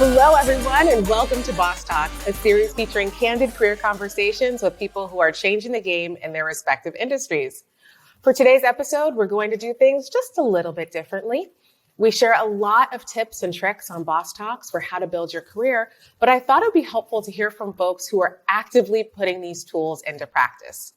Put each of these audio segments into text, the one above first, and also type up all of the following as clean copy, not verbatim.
Hello, everyone, and welcome to Boss Talks, a series featuring candid career conversations with people who are changing the game in their respective industries. For today's episode, we're going to do things just a little bit differently. We share a lot of tips and tricks on Boss Talks for how to build your career, but I thought it would be helpful to hear from folks who are actively putting these tools into practice.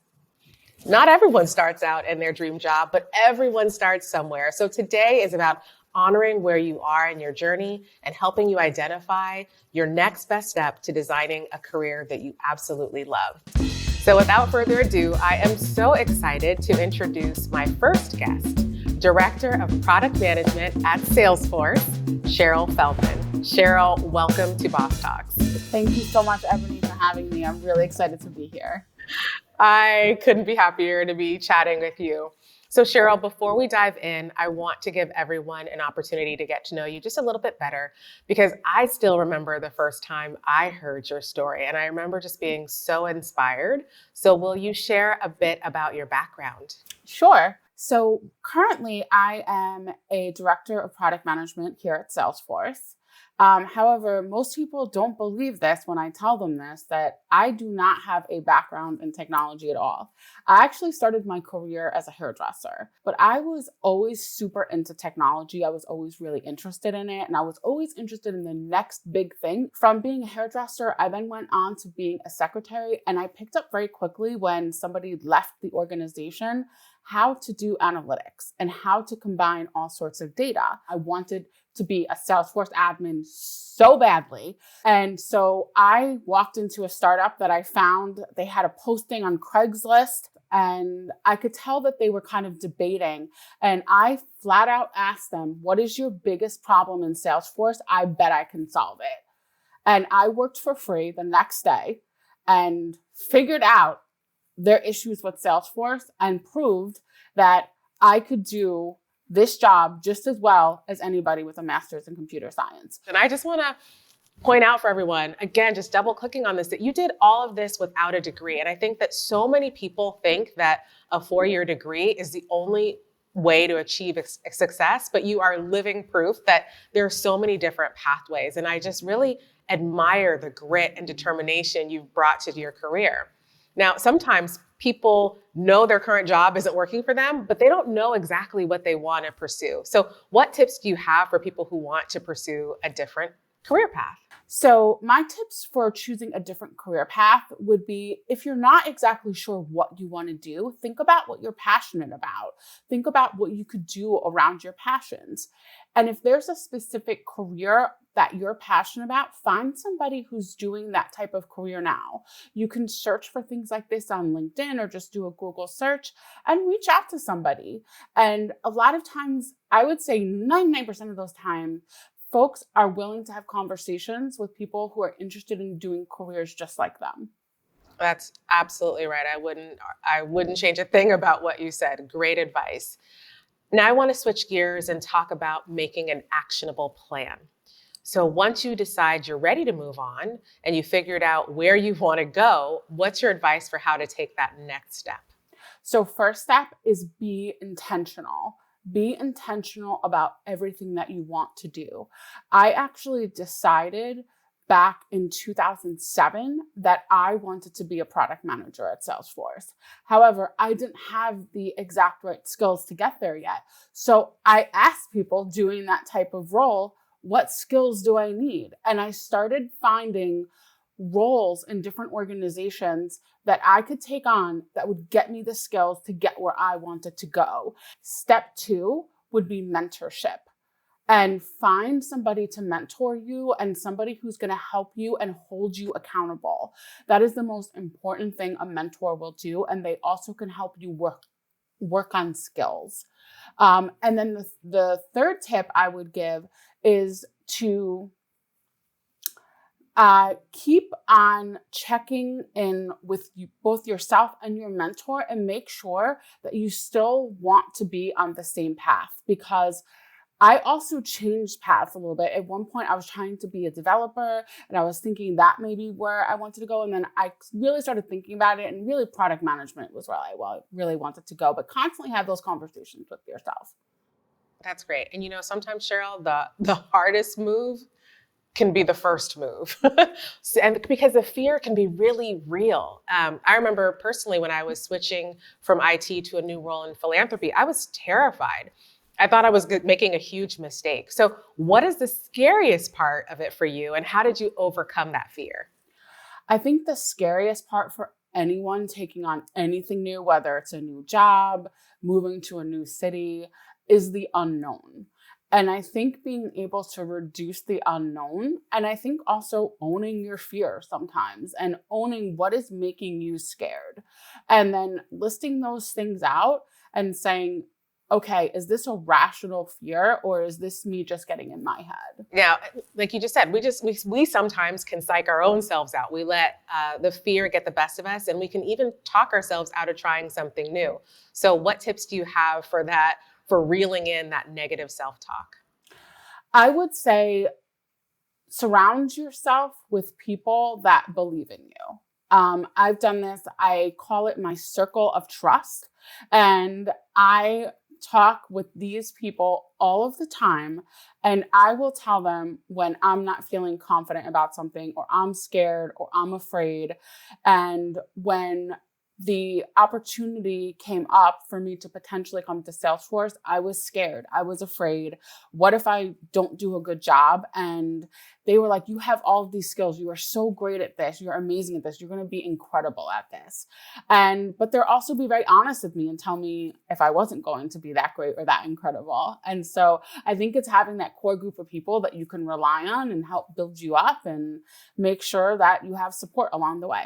Not everyone starts out in their dream job, but everyone starts somewhere. So today is about honoring where you are in your journey and helping you identify your next best step to designing a career that you absolutely love. So without further ado, I am so excited to introduce my first guest, Director of Product Management at Salesforce, Cheryl Feldman. Cheryl, welcome to Boss Talks. Thank you so much, Ebony, for having me. I'm really excited to be here. I couldn't be happier to be chatting with you. So Cheryl, before we dive in, I want to give everyone an opportunity to get to know you just a little bit better, because I still remember the first time I heard your story, and I remember just being so inspired. So will you share a bit about your background? Sure. So currently, I am a director of product management here at Salesforce. However, most people don't believe this when I tell them this, that I do not have a background in technology at all. I actually started my career as a hairdresser, but I was always super into technology. I was always really interested in it, and I was always interested in the next big thing. From being a hairdresser, I then went on to being a secretary, and I picked up very quickly when somebody left the organization how to do analytics and how to combine all sorts of data. I wanted to be a Salesforce admin so badly. And so I walked into a startup that I found. They had a posting on Craigslist, and I could tell that they were kind of debating. And I flat out asked them, what is your biggest problem in Salesforce? I bet I can solve it. And I worked for free the next day and figured out their issues with Salesforce and proved that I could do this job just as well as anybody with a master's in computer science. And I just want to point out for everyone, again, just double clicking on this, that you did all of this without a degree. And I think that so many people think that a 4-year degree is the only way to achieve success, but you are living proof that there are so many different pathways. And I just really admire the grit and determination you've brought to your career. Now, sometimes people know their current job isn't working for them, but they don't know exactly what they want to pursue. So what tips do you have for people who want to pursue a different career path? So my tips for choosing a different career path would be, if you're not exactly sure what you want to do, think about what you're passionate about. Think about what you could do around your passions. And if there's a specific career that you're passionate about, find somebody who's doing that type of career now. You can search for things like this on LinkedIn or just do a Google search and reach out to somebody. And a lot of times, I would say 99% of those times, folks are willing to have conversations with people who are interested in doing careers just like them. That's absolutely right. I wouldn't change a thing about what you said. Great advice. Now I want to switch gears and talk about making an actionable plan. So once you decide you're ready to move on and you figured out where you want to go, what's your advice for how to take that next step? So first step is be intentional. Be intentional about everything that you want to do. I actually decided back in 2007 that I wanted to be a product manager at Salesforce. However, I didn't have the exact right skills to get there yet. So I asked people doing that type of role, what skills do I need? And I started finding roles in different organizations that I could take on that would get me the skills to get where I wanted to go. Step 2 would be mentorship. And find somebody to mentor you and somebody who's going to help you and hold you accountable. That is the most important thing a mentor will do. And they also can help you work on skills. And then the third tip I would give is to keep on checking in with both yourself and your mentor and make sure that you still want to be on the same path, because I also changed paths a little bit. At one point, I was trying to be a developer and I was thinking that may be where I wanted to go. And then I really started thinking about it, and really product management was where I really wanted to go, but constantly have those conversations with yourself. That's great. And sometimes, Cheryl, the hardest move can be the first move. And because the fear can be really real. I remember personally when I was switching from IT to a new role in philanthropy, I was terrified. I thought I was making a huge mistake. So what is the scariest part of it for you, and how did you overcome that fear? I think the scariest part for anyone taking on anything new, whether it's a new job, moving to a new city, is the unknown. And I think being able to reduce the unknown, and I think also owning your fear sometimes and owning what is making you scared, and then listing those things out and saying, okay, is this a rational fear or is this me just getting in my head? Now, like you just said, we sometimes can psych our own selves out. We let the fear get the best of us, and we can even talk ourselves out of trying something new. So what tips do you have for that, for reeling in that negative self-talk? I would say surround yourself with people that believe in you. I've done this. I call it my circle of trust. And I talk with these people all of the time. And I will tell them when I'm not feeling confident about something, or I'm scared, or I'm afraid. And when the opportunity came up for me to potentially come to Salesforce, I was scared. I was afraid. What if I don't do a good job? And they were like, you have all of these skills. You are so great at this. You're amazing at this. You're going to be incredible at this. But they'll also be very honest with me and tell me if I wasn't going to be that great or that incredible. And so I think it's having that core group of people that you can rely on and help build you up and make sure that you have support along the way.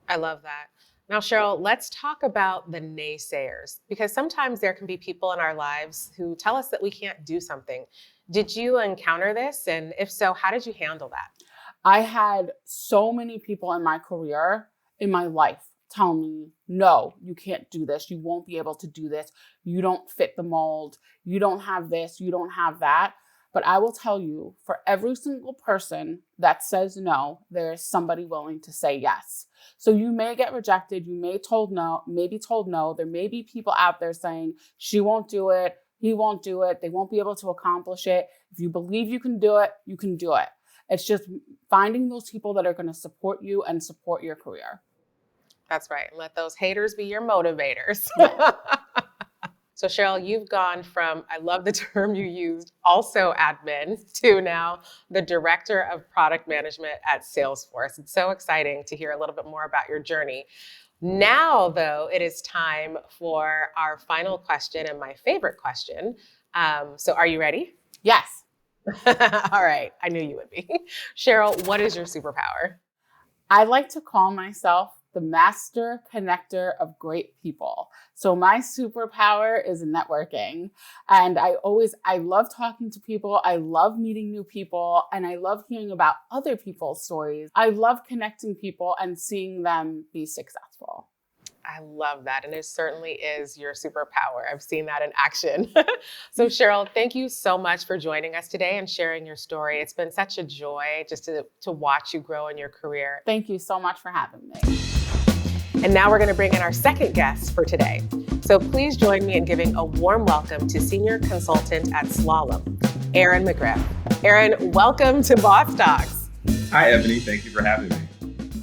I love that. Now, Cheryl, let's talk about the naysayers, because sometimes there can be people in our lives who tell us that we can't do something. Did you encounter this? And if so, how did you handle that? I had so many people in my career, in my life, tell me, no, you can't do this. You won't be able to do this. You don't fit the mold. You don't have this. You don't have that. But I will tell you, for every single person that says no, there is somebody willing to say yes. So you may get rejected. You may be told no. There may be people out there saying, she won't do it. He won't do it. They won't be able to accomplish it. If you believe you can do it, you can do it. It's just finding those people that are going to support you and support your career. That's right. Let those haters be your motivators. So Cheryl, you've gone from, I love the term you used, also admin, to now the director of product management at Salesforce. It's so exciting to hear a little bit more about your journey. Now, though, it is time for our final question and my favorite question. So are you ready? Yes. All right. I knew you would be. Cheryl, what is your superpower? I like to call myself the master connector of great people. So my superpower is networking. And I love talking to people. I love meeting new people. And I love hearing about other people's stories. I love connecting people and seeing them be successful. I love that. And it certainly is your superpower. I've seen that in action. So Cheryl, thank you so much for joining us today and sharing your story. It's been such a joy just to watch you grow in your career. Thank you so much for having me. And now we're going to bring in our second guest for today. So please join me in giving a warm welcome to Senior Consultant at Slalom, Erin McGriff. Erin, welcome to BossTalks. Hi, Ebony. Thank you for having me.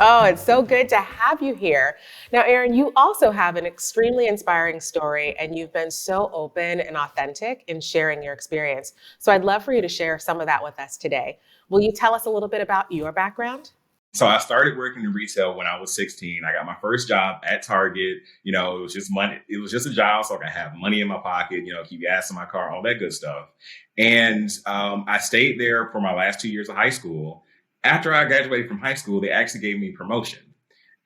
Oh, it's so good to have you here. Now, Erin, you also have an extremely inspiring story, and you've been so open and authentic in sharing your experience. So I'd love for you to share some of that with us today. Will you tell us a little bit about your background? So I started working in retail when I was 16. I got my first job at Target. It was just money. It was just a job so I could have money in my pocket, keep gas in my car, all that good stuff. And I stayed there for my last 2 years of high school. After I graduated from high school, they actually gave me promotion.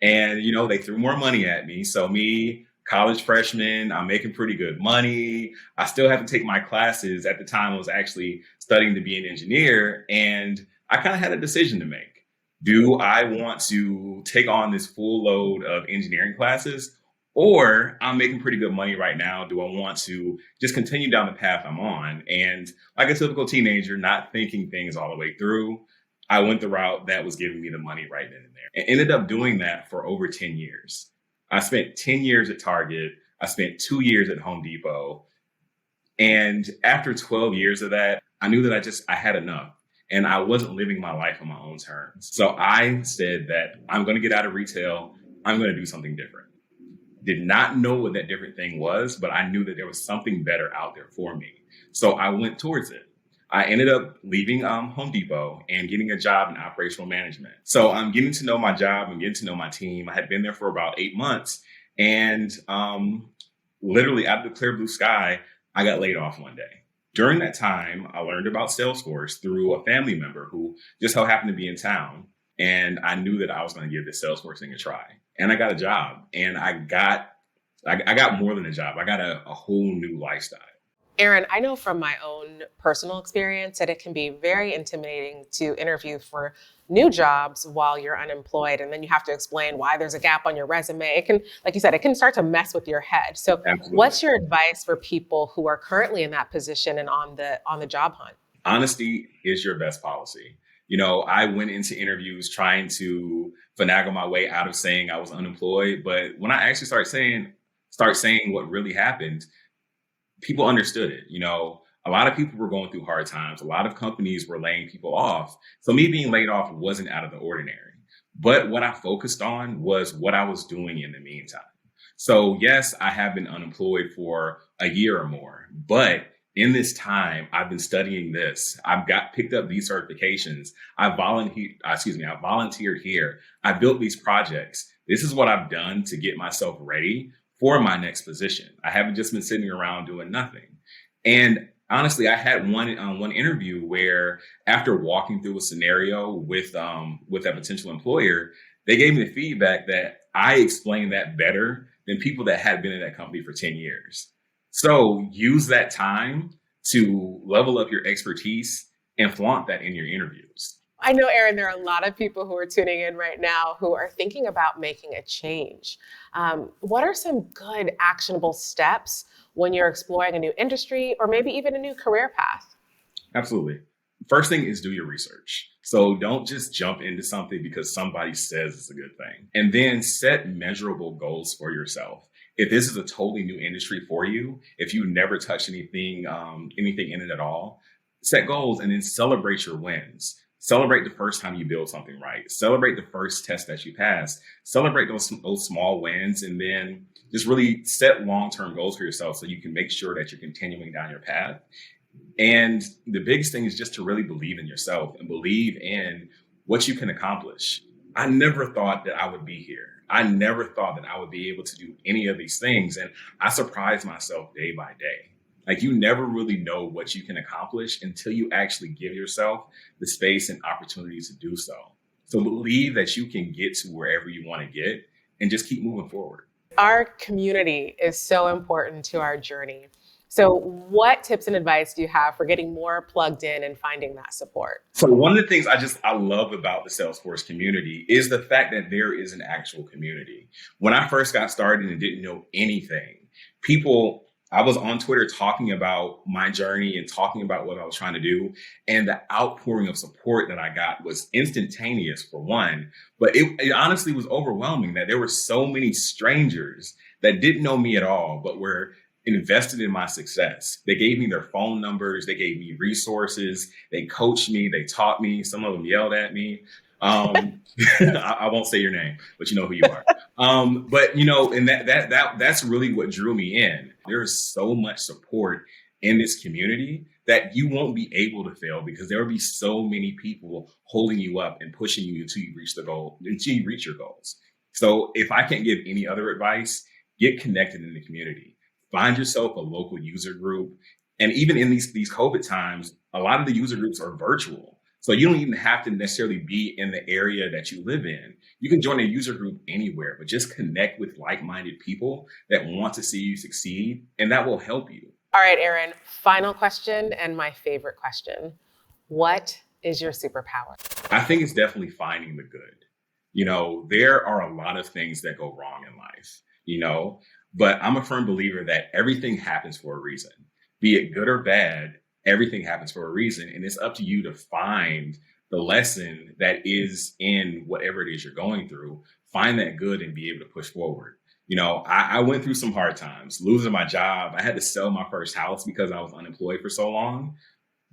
And, they threw more money at me. So me, college freshman, I'm making pretty good money. I still have to take my classes. At the time, I was actually studying to be an engineer. And I kind of had a decision to make. Do I want to take on this full load of engineering classes, or I'm making pretty good money right now? Do I want to just continue down the path I'm on? And like a typical teenager, not thinking things all the way through, I went the route that was giving me the money right then and there, and ended up doing that for over 10 years. I spent 10 years at Target. I spent 2 years at Home Depot. And after 12 years of that, I knew that I had enough. and I wasn't living my life on my own terms. So I said that I'm going to get out of retail. I'm going to do something different. Did not know what that different thing was, but I knew that there was something better out there for me. So I went towards it. I ended up leaving Home Depot and getting a job in operational management. So I'm getting to know my job and getting to know my team. I had been there for about 8 months, and literally out of the clear blue sky, I got laid off one day. During that time, I learned about Salesforce through a family member who just so happened to be in town. And I knew that I was going to give this Salesforce thing a try. And I got a job, and I got more than a job. I got a whole new lifestyle. Aaron, I know from my own personal experience that it can be very intimidating to interview for new jobs while you're unemployed, and then you have to explain why there's a gap on your resume. It can, like you said, it can start to mess with your head. So Absolutely. What's your advice for people who are currently in that position and on the job hunt? Honesty is your best policy. I went into interviews trying to finagle my way out of saying I was unemployed, but when I actually start saying what really happened, people understood it. A lot of people were going through hard times. A lot of companies were laying people off. So me being laid off wasn't out of the ordinary. But what I focused on was what I was doing in the meantime. So yes, I have been unemployed for a year or more, but in this time, I've been studying this. I've picked up these certifications. I volunteered here. I built these projects. This is what I've done to get myself ready for my next position. I haven't just been sitting around doing nothing. And honestly, I had one interview where after walking through a scenario with a potential employer, they gave me the feedback that I explained that better than people that had been in that company for 10 years. So use that time to level up your expertise and flaunt that in your interviews. I know, Aaron, there are a lot of people who are tuning in right now who are thinking about making a change. What are some good actionable steps when you're exploring a new industry or maybe even a new career path? Absolutely. First thing is do your research. So don't just jump into something because somebody says it's a good thing. And then set measurable goals for yourself. If this is a totally new industry for you, if you've never touched anything in it at all, set goals and then celebrate your wins. Celebrate the first time you build something right. Celebrate the first test that you passed. Celebrate those small wins, and then just really set long-term goals for yourself so you can make sure that you're continuing down your path. And the biggest thing is just to really believe in yourself and believe in what you can accomplish. I never thought that I would be here. I never thought that I would be able to do any of these things. And I surprised myself day by day. Like, you never really know what you can accomplish until you actually give yourself the space and opportunity to do so. So believe that you can get to wherever you want to get and just keep moving forward. Our community is so important to our journey. So what tips and advice do you have for getting more plugged in and finding that support? So one of the things I love about the Salesforce community is the fact that there is an actual community. When I first got started and didn't know anything, I was on Twitter talking about my journey and talking about what I was trying to do. And the outpouring of support that I got was instantaneous, for one. But it honestly was overwhelming that there were so many strangers that didn't know me at all, but were invested in my success. They gave me their phone numbers. They gave me resources. They coached me. They taught me. Some of them yelled at me. I won't say your name, but you know who you are. And that's really what drew me in. There's so much support in this community that you won't be able to fail because there will be so many people holding you up and pushing you until you reach your goals. So if I can't give any other advice, get connected in the community. Find yourself a local user group. And even in these COVID times, a lot of the user groups are virtual. So you don't even have to necessarily be in the area that you live in. You can join a user group anywhere, but just connect with like-minded people that want to see you succeed, and that will help you. All right, Aaron, final question and my favorite question. What is your superpower? I think it's definitely finding the good. There are a lot of things that go wrong in life, but I'm a firm believer that everything happens for a reason. Be it good or bad, everything happens for a reason. And it's up to you to find the lesson that is in whatever it is you're going through. Find that good and be able to push forward. I went through some hard times, losing my job. I had to sell my first house because I was unemployed for so long.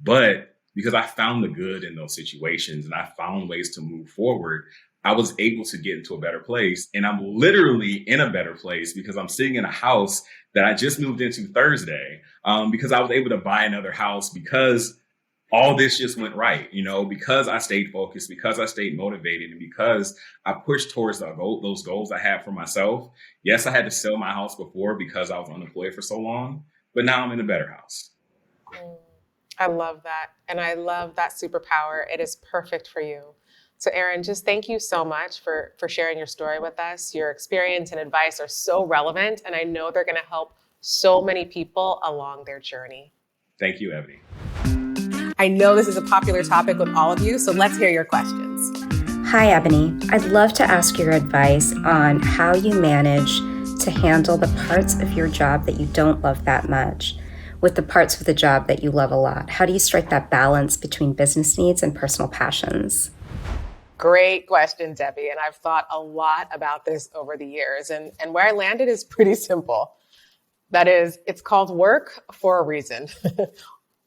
But because I found the good in those situations and I found ways to move forward. I was able to get into a better place, and I'm literally in a better place because I'm sitting in a house that I just moved into Thursday, because I was able to buy another house because all this just went right, because I stayed focused, because I stayed motivated, and because I pushed towards those goals I had for myself. Yes, I had to sell my house before because I was unemployed for so long, but now I'm in a better house. I love that. And I love that superpower. It is perfect for you. So Erin, just thank you so much for sharing your story with us. Your experience and advice are so relevant, and I know they're going to help so many people along their journey. Thank you, Ebony. I know this is a popular topic with all of you, so let's hear your questions. Hi, Ebony. I'd love to ask your advice on how you manage to handle the parts of your job that you don't love that much with the parts of the job that you love a lot. How do you strike that balance between business needs and personal passions? Great question, Debbie. And I've thought a lot about this over the years. And where I landed is pretty simple. That is, it's called work for a reason.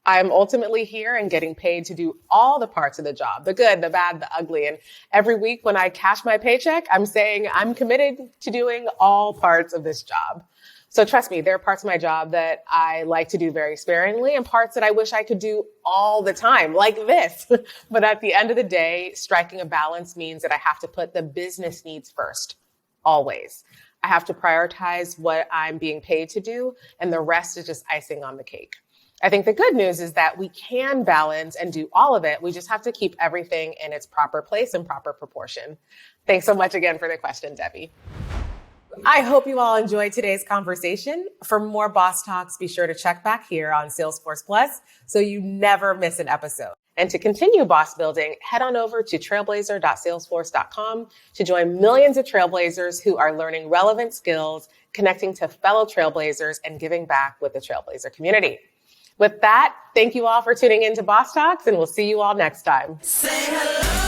I'm ultimately here and getting paid to do all the parts of the job, the good, the bad, the ugly. And every week when I cash my paycheck, I'm saying I'm committed to doing all parts of this job. So trust me, there are parts of my job that I like to do very sparingly and parts that I wish I could do all the time, like this. But at the end of the day, striking a balance means that I have to put the business needs first, always. I have to prioritize what I'm being paid to do, and the rest is just icing on the cake. I think the good news is that we can balance and do all of it. We just have to keep everything in its proper place and proper proportion. Thanks so much again for the question, Debbie. I hope you all enjoyed today's conversation. For more Boss Talks, be sure to check back here on Salesforce Plus so you never miss an episode. And to continue boss building, head on over to trailblazer.salesforce.com to join millions of Trailblazers who are learning relevant skills, connecting to fellow Trailblazers, and giving back with the Trailblazer community. With that, thank you all for tuning in to Boss Talks, and we'll see you all next time. Say hello.